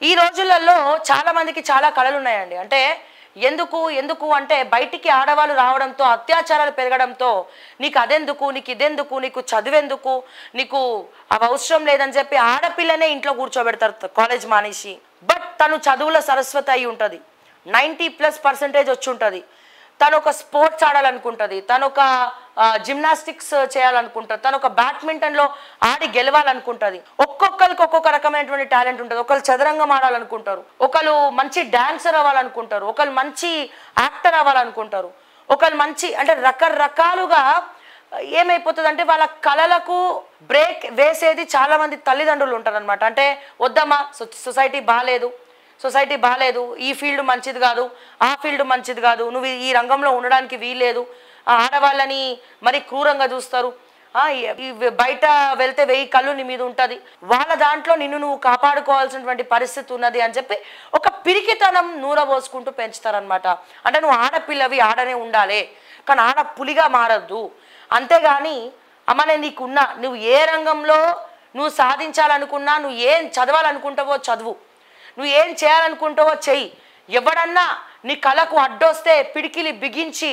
ఈ రోజులలో చాలా మందికి చాలా కళలు ఉన్నాయండి. అంటే ఎందుకు ఎందుకు అంటే బయటికి ఆడవాళ్ళు రావడంతో, అత్యాచారాలు పెరగడంతో నీకు అదెందుకు, నీకు ఇదెందుకు, నీకు చదువెందుకు, నీకు అవి అవసరం లేదని చెప్పి ఆడపిల్లనే ఇంట్లో కూర్చోబెడతారు కాలేజ్ మానేసి. బట్ తను చదువుల సరస్వతి అయి ఉంటుంది, 90+% వచ్చి ఉంటుంది. తను ఒక స్పోర్ట్స్ ఆడాలనుకుంటుంది, తను ఒక జిమ్నాస్టిక్స్ చేయాలనుకుంటుంది, తను ఒక బ్యాడ్మింటన్లో ఆడి గెలవాలనుకుంటుంది. ఒక్కొక్కరికి ఒక్కొక్క రకమైనటువంటి టాలెంట్ ఉంటుంది. ఒకళ్ళు చదరంగం ఆడాలనుకుంటారు, ఒకళ్ళు మంచి డాన్సర్ అవ్వాలనుకుంటారు, ఒకళ్ళు మంచి యాక్టర్ అవ్వాలనుకుంటారు, ఒకళ్ళు మంచి అంటే రకరకాలుగా ఏమైపోతుంది అంటే వాళ్ళ కళలకు బ్రేక్ వేసేది చాలా మంది తల్లిదండ్రులు ఉంటారు అనమాట. అంటే వద్దమ్మా, సొసైటీ బాగాలేదు, ఈ ఫీల్డ్ మంచిది కాదు, ఆ ఫీల్డ్ మంచిది కాదు, నువ్వు ఈ రంగంలో ఉండడానికి వీల్లేదు, ఆడవాళ్ళని మరి క్రూరంగా చూస్తారు, బయట వెళ్తే 1000 కళ్ళు నీ మీద ఉంటుంది, వాళ్ళ దాంట్లో నిన్ను నువ్వు కాపాడుకోవాల్సినటువంటి పరిస్థితి ఉన్నది అని చెప్పి ఒక పిరికితనం నూరబోసుకుంటూ పెంచుతారనమాట. అంటే నువ్వు ఆడపిల్లవి ఆడనే ఉండాలి, కానీ ఆడ పులిగా మారద్దు. అంతేగాని అమ్మ నేను నీకున్నా, నువ్వు ఏ రంగంలో నువ్వు సాధించాలనుకున్నా, నువ్వు ఏం చదవాలనుకుంటావో చదువు, నువ్వు ఏం చేయాలనుకుంటావో చెయ్యి, ఎవడన్నా నీ కళకు అడ్డొస్తే పిడికిలి బిగించి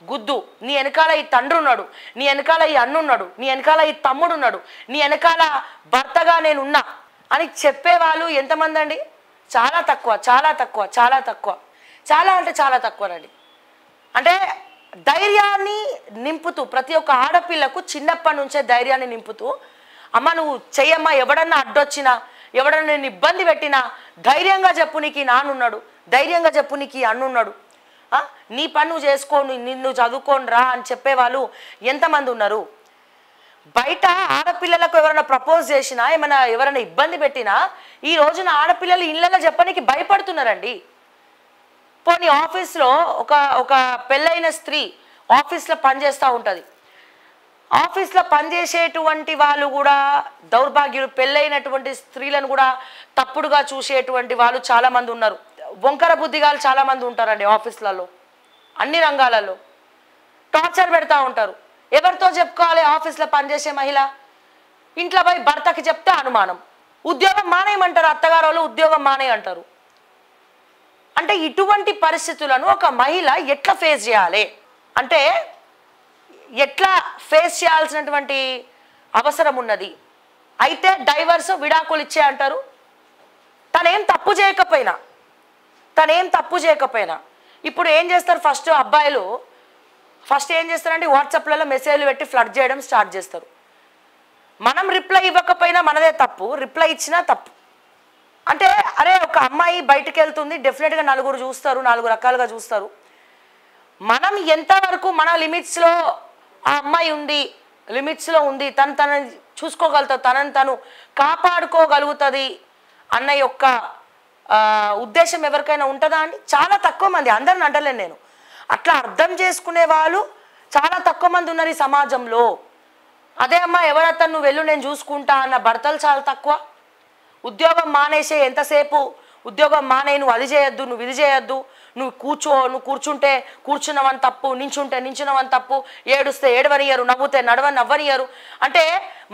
గుద్దు. నీ వెనకాల ఈ తండ్రి ఉన్నాడు, నీ వెనకాల ఈ అన్నున్నాడు, నీ వెనకాల ఈ తమ్ముడు ఉన్నాడు, నీ వెనకాల భర్తగా నేనున్నా అని చెప్పేవాళ్ళు ఎంతమంది అండి? చాలా తక్కువ, చాలా తక్కువ, చాలా తక్కువ, చాలా అంటే చాలా తక్కువనండి. అంటే ధైర్యాన్ని నింపుతూ ప్రతి ఒక్క ఆడపిల్లకు చిన్నప్పటి నుంచే ధైర్యాన్ని నింపుతూ, అమ్మ నువ్వు చెయ్యమ్మా, ఎవడన్నా అడ్డొచ్చినా, ఎవడన్నా నేను ఇబ్బంది పెట్టినా ధైర్యంగా చెప్పు, నీకు ఈ నాన్నున్నాడు, ధైర్యంగా చెప్పు, నీకు ఈ అన్నున్నాడు, నీ పని నువ్వు చేసుకో, నిన్ను చదువుకోని రా అని చెప్పేవాళ్ళు ఎంతమంది ఉన్నారు? బయట ఆడపిల్లలకు ఎవరైనా ప్రపోజ్ చేసినా, ఎవరైనా ఇబ్బంది పెట్టినా ఈ రోజున ఆడపిల్లలు ఇళ్ళలో చెప్పడానికి భయపడుతున్నారండి. పోనీ ఆఫీస్లో ఒక పెళ్ళైన స్త్రీ ఆఫీస్లో పనిచేస్తూ ఉంటుంది, ఆఫీస్లో పనిచేసేటువంటి వాళ్ళు కూడా దౌర్భాగ్యులు, పెళ్ళైనటువంటి స్త్రీలను కూడా తప్పుడుగా చూసేటువంటి వాళ్ళు చాలామంది ఉన్నారు. వంకర బుద్ధిగాలు చాలామంది ఉంటారండి ఆఫీసులలో, అన్ని రంగాలలో టార్చర్ పెడతా ఉంటారు. ఎవరితో చెప్పుకోవాలి? ఆఫీస్లో పనిచేసే మహిళ ఇంట్లో పోయి భర్తకి చెప్తే అనుమానం, ఉద్యోగం మానేయమంటారు, అత్తగారు వాళ్ళు ఉద్యోగం మానేయంటారు. అంటే ఇటువంటి పరిస్థితులను ఒక మహిళ ఎట్లా ఫేస్ చేయాలి అంటే ఎట్లా ఫేస్ చేయాల్సినటువంటి అవసరం ఉన్నది. అయితే డైవర్స్ విడాకులు ఇచ్చే అంటారు. తనేం తప్పు చేయకపోయినా ఇప్పుడు ఏం చేస్తారు? అబ్బాయిలు ఫస్ట్ ఏం చేస్తారంటే వాట్సాప్లలో మెసేజ్లు పెట్టి ఫ్లడ్ చేయడం స్టార్ట్ చేస్తారు. మనం రిప్లై ఇవ్వకపోయినా మనదే తప్పు, రిప్లై ఇచ్చినా తప్పు. అంటే అరే ఒక అమ్మాయి బయటకు వెళ్తుంది, డెఫినెట్గా నలుగురు చూస్తారు, 4 రకాలుగా చూస్తారు. మనం ఎంతవరకు మన లిమిట్స్లో ఆ అమ్మాయి ఉంది, లిమిట్స్లో ఉంది, తను చూసుకోగలుగుతుంది, తనని తను కాపాడుకోగలుగుతుంది అన్న యొక్క ఉద్దేశం ఎవరికైనా ఉంటుందా అండి? చాలా తక్కువ మంది, అందరిని అంటలేను నేను, అట్లా అర్థం చేసుకునే వాళ్ళు చాలా తక్కువ మంది ఉన్నారు ఈ సమాజంలో. అదే అమ్మ ఎవరతను నువ్వు వెళ్ళు నేను చూసుకుంటా అన్న భర్తలు చాలా తక్కువ. ఉద్యోగం మానేసే, ఎంతసేపు ఉద్యోగం మానే, నువ్వు అది చేయొద్దు, నువ్వు ఇది చేయొద్దు, నువ్వు కూర్చుంటే కూర్చున్నవని తప్పు, నించుంటే నించున్నవని తప్పు, ఏడుస్తే ఏడవనియరు, నవ్వుతే నవ్వనియరు. అంటే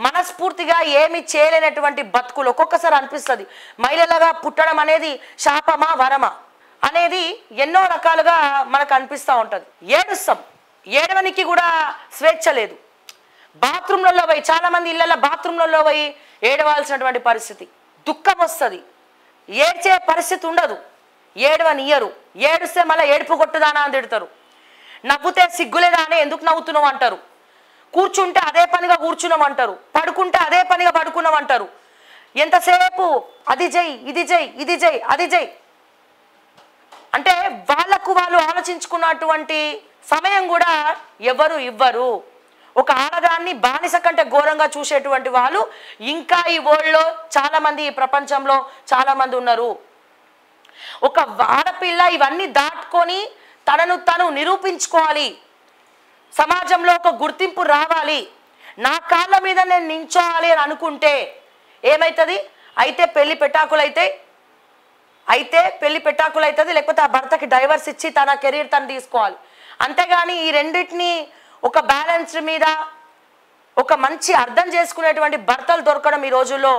మనస్ఫూర్తిగా ఏమి చేయలేనటువంటి బతుకులు ఒక్కొక్కసారి అనిపిస్తుంది. మహిళలుగా పుట్టడం అనేది శాపమా వరమా అనేది ఎన్నో రకాలుగా మనకు అనిపిస్తూ ఉంటుంది. ఏడవనికి కూడా స్వేచ్ఛ లేదు. బాత్రూంలలో పోయి, చాలామంది ఇళ్ళల్లో బాత్రూంలలో పోయి ఏడవాల్సినటువంటి పరిస్థితి, దుఃఖం వస్తుంది, ఏడ్చే పరిస్థితి ఉండదు, ఏడవనియరు. ఏడుస్తే మళ్ళీ ఏడుపు కొట్టుదానా అని తిడతారు, నవ్వుతే సిగ్గులేదా అని ఎందుకు నవ్వుతున్నావు అంటారు, కూర్చుంటే అదే పనిగా కూర్చున్నామంటారు, పడుకుంటే అదే పనిగా పడుకున్నామంటారు. ఎంతసేపు అది జై ఇది జై ఇది జై అది జై అంటే వాళ్ళకు వాళ్ళు ఆలోచించుకున్నటువంటి సమయం కూడా ఎవరు ఇవ్వరు. ఒక ఆడదాన్ని బానిస కంటే ఘోరంగా చూసేటువంటి వాళ్ళు ఇంకా ఈ వరల్డ్లో చాలామంది, ఈ ప్రపంచంలో చాలామంది ఉన్నారు. ఒక ఆడపిల్ల ఇవన్నీ దాటుకొని తనను తను నిరూపించుకోవాలి, సమాజంలో ఒక గుర్తింపు రావాలి, నా కాళ్ళ మీద నేను నించోవాలి అని అనుకుంటే ఏమవుతుంది? అయితే పెళ్లి పెటాకులు అవుతుంది, లేకపోతే ఆ భర్తకి డైవర్స్ ఇచ్చి తన కెరీర్ తను తీసుకోవాలి. అంతేగాని ఈ రెండింటిని ఒక బ్యాలెన్స్ మీద ఒక మంచి అర్థం చేసుకునేటువంటి భర్తలు దొరకడం ఈ రోజుల్లో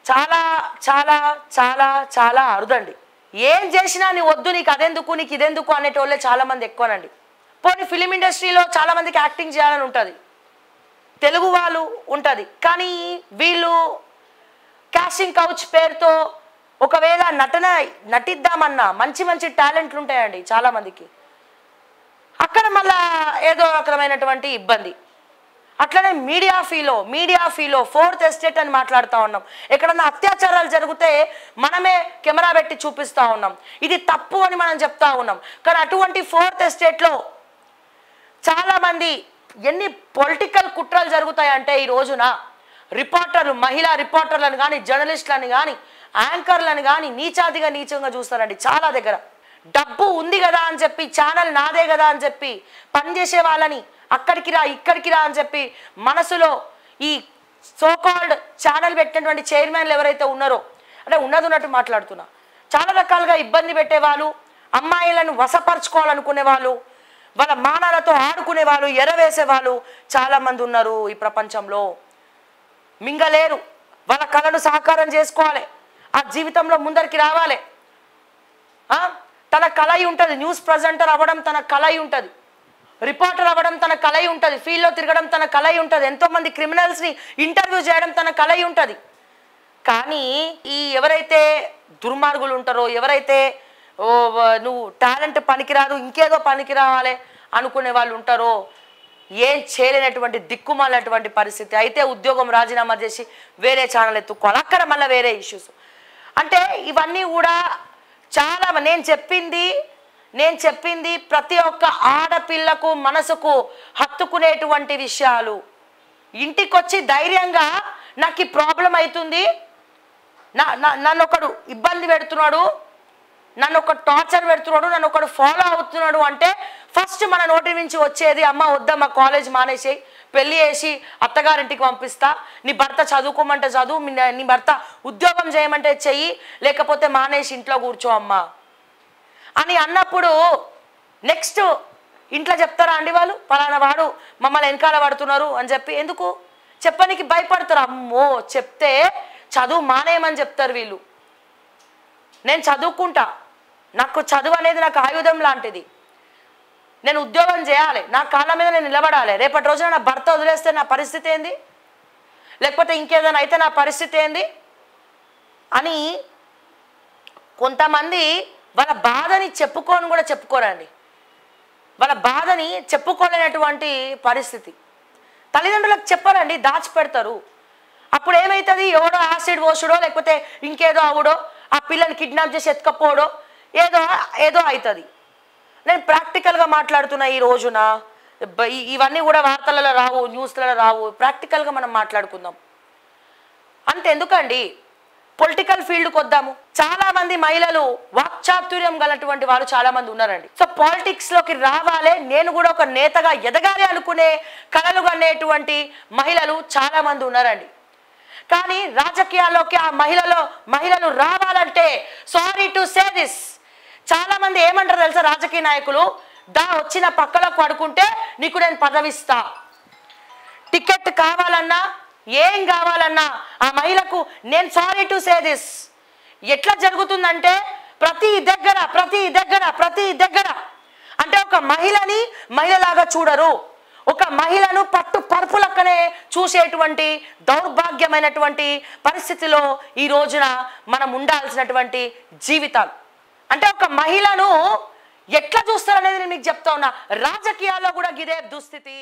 చాలా చాలా చాలా చాలా అరుదండి. ఏం చేసినా నీ వద్దు, నీకు అదెందుకు, నీకు ఇదెందుకు అనేటోళ్ళే చాలామంది ఎక్కువనండి. పోనీ ఫిలిం ఇండస్ట్రీలో చాలామందికి యాక్టింగ్ చేయాలని ఉంటుంది, తెలుగు వాళ్ళు ఉంటుంది. కానీ వీళ్ళు కాస్టింగ్ కౌచ్ పేరుతో ఒకవేళ నటిద్దామన్నా మంచి మంచి టాలెంట్లు ఉంటాయండి చాలామందికి, అక్కడ మళ్ళా ఏదో రకమైనటువంటి ఇబ్బంది. అట్లనే మీడియా ఫీలో ఫోర్త్ ఎస్టేట్ అని మాట్లాడుతూ ఉన్నాం. ఎక్కడన్నా అత్యాచారాలు జరిగితే మనమే కెమెరా పెట్టి చూపిస్తూ ఉన్నాం, ఇది తప్పు అని మనం చెప్తా ఉన్నాం. కానీ అటువంటి ఫోర్త్ ఎస్టేట్లో చాలామంది ఎన్ని పొలిటికల్ కుట్రలు జరుగుతాయంటే ఈ రోజున రిపోర్టర్లు, మహిళా రిపోర్టర్లను కానీ, జర్నలిస్టులను కానీ, యాంకర్లను కానీ నీచంగా చూస్తారండి. చాలా దగ్గర డబ్బు ఉంది కదా అని చెప్పి, ఛానల్ నాదే కదా అని చెప్పి పనిచేసే వాళ్ళని అక్కడికి రా ఇక్కడికి రా అని చెప్పి మనసులో ఈ సోకాల్డ్ ఛానల్ పెట్టినటువంటి చైర్మన్లు ఎవరైతే ఉన్నారో, అంటే ఉన్నట్టు మాట్లాడుతున్నా, చాలా రకాలుగా ఇబ్బంది పెట్టేవాళ్ళు, అమ్మాయిలను వశపరచుకోవాలనుకునే వాళ్ళు, వాళ్ళ మానాలతో ఆడుకునే వాళ్ళు, ఎరవేసేవాళ్ళు చాలామంది ఉన్నారు ఈ ప్రపంచంలో. మింగలేరు, వాళ్ళ కళను సాకారం చేసుకోవాలి, ఆ జీవితంలో ముందరికి రావాలి. తన కళ ఉంటుంది, న్యూస్ ప్రజెంటర్ అవ్వడం తన కళ ఉంటుంది, రిపోర్టర్ అవ్వడం తన కళ ఉంటుంది, ఫీల్డ్లో తిరగడం తన కళ ఉంటుంది, ఎంతోమంది క్రిమినల్స్ని ఇంటర్వ్యూ చేయడం తన కళ ఉంటుంది. కానీ ఈ ఎవరైతే దుర్మార్గులు ఉంటారో, ఎవరైతే నువ్వు టాలెంట్ పనికిరాదు ఇంకేదో పనికి రావాలి అనుకునే వాళ్ళు ఉంటారో, ఏం చేయలేనటువంటి దిక్కుమాలినటువంటి పరిస్థితి. అయితే ఉద్యోగం రాజీనామా చేసి వేరే ఛానల్ ఎత్తుకోవాలి, అక్కడ మళ్ళీ వేరే ఇష్యూస్. అంటే ఇవన్నీ కూడా చాలా నేను చెప్పింది ప్రతి ఒక్క ఆడపిల్లకు మనసుకు హత్తుకునేటువంటి విషయాలు. ఇంటికొచ్చి ధైర్యంగా నాకు ఈ ప్రాబ్లం అవుతుంది, నన్ను ఒకడు ఇబ్బంది పెడుతున్నాడు, నన్ను ఒక టార్చర్ పెడుతున్నాడు, నన్ను ఒకడు ఫాలో అవుతున్నాడు అంటే ఫస్ట్ మన నోటి నుంచి వచ్చేది, అమ్మ వద్దమ్మా కాలేజ్ మానేసి పెళ్ళి చేసి అత్తగారింటికి పంపిస్తా, నీ భర్త చదువుకోమంటే చదువు, నీ భర్త ఉద్యోగం చేయమంటే చెయ్యి, లేకపోతే మానేసి ఇంట్లో కూర్చో అమ్మా అని అన్నప్పుడు నెక్స్ట్ ఇంట్లో చెప్తారా అండి వాళ్ళు, పలానా వాడు మమ్మల్ని వెనకాల పడుతున్నారు అని చెప్పి ఎందుకు చెప్పడానికి భయపడతారు. అమ్మో చెప్తే చదువు మానేయమని చెప్తారు వీళ్ళు. నేను చదువుకుంటా, నాకు చదువు అనేది నాకు ఆయుధం లాంటిది, నేను ఉద్యోగం చేయాలి, నా కాళ్ళ మీద నేను నిలబడాలి, రేపటి రోజున నా భర్త వదిలేస్తే నా పరిస్థితి ఏంది, లేకపోతే ఇంకేదైనా అయితే నా పరిస్థితి ఏంది అని కొంతమంది వాళ్ళ బాధని చెప్పుకోరండి. వాళ్ళ బాధని చెప్పుకోలేనటువంటి పరిస్థితి. తల్లిదండ్రులకు చెప్పారండి, దాచిపెడతారు. అప్పుడు ఏమవుతుంది, ఎవడో యాసిడ్ పోసుడో లేకపోతే ఇంకేదో అవుడో, ఆ పిల్లని కిడ్నాప్ చేసి ఎత్తుకపోవడో ఏదో అవుతుంది. నేను ప్రాక్టికల్గా మాట్లాడుతున్నా ఈ రోజున, ఇవన్నీ కూడా వార్తలలో రావు, న్యూస్లలో రావు, ప్రాక్టికల్గా మనం మాట్లాడుకుందాం. అంతెందుకండి, పొలిటికల్ ఫీల్డ్కి వద్దాము. చాలా మంది మహిళలు వాక్చాతుర్యం గలటువంటి వారు చాలా మంది ఉన్నారండి. సో పాలిటిక్స్లోకి రావాలి, నేను కూడా ఒక నేతగా ఎదగాలి అనుకునే కలలు కనేటువంటి మహిళలు చాలా మంది ఉన్నారండి. కానీ రాజకీయాల్లోకి ఆ మహిళలు రావాలంటే, సారీ టు సే దిస్, చాలా మంది ఏమంటారు తెలుసా రాజకీయ నాయకులు, వచ్చిన పక్కలో పడుకుంటే నీకు నేను పదవిస్తా, టికెట్ కావాలన్నా ఏం కావాలన్నా ఆ మహిళకు నేను సారీ టు సే దిస్. ఎట్లా జరుగుతుందంటే ప్రతి దగ్గర అంటే ఒక మహిళని మహిళలాగా చూడరు, ఒక మహిళను పట్టు పరుపులక్కనే చూసేటువంటి దౌర్భాగ్యమైనటువంటి పరిస్థితిలో ఈ రోజున మనం ఉండాల్సినటువంటి జీవితాలు. అంటే ఒక మహిళను ఎట్లా చూస్తారనేది నేను మీకు చెప్తా ఉన్నా. రాజకీయాల్లో కూడా గిదే దుస్థితి.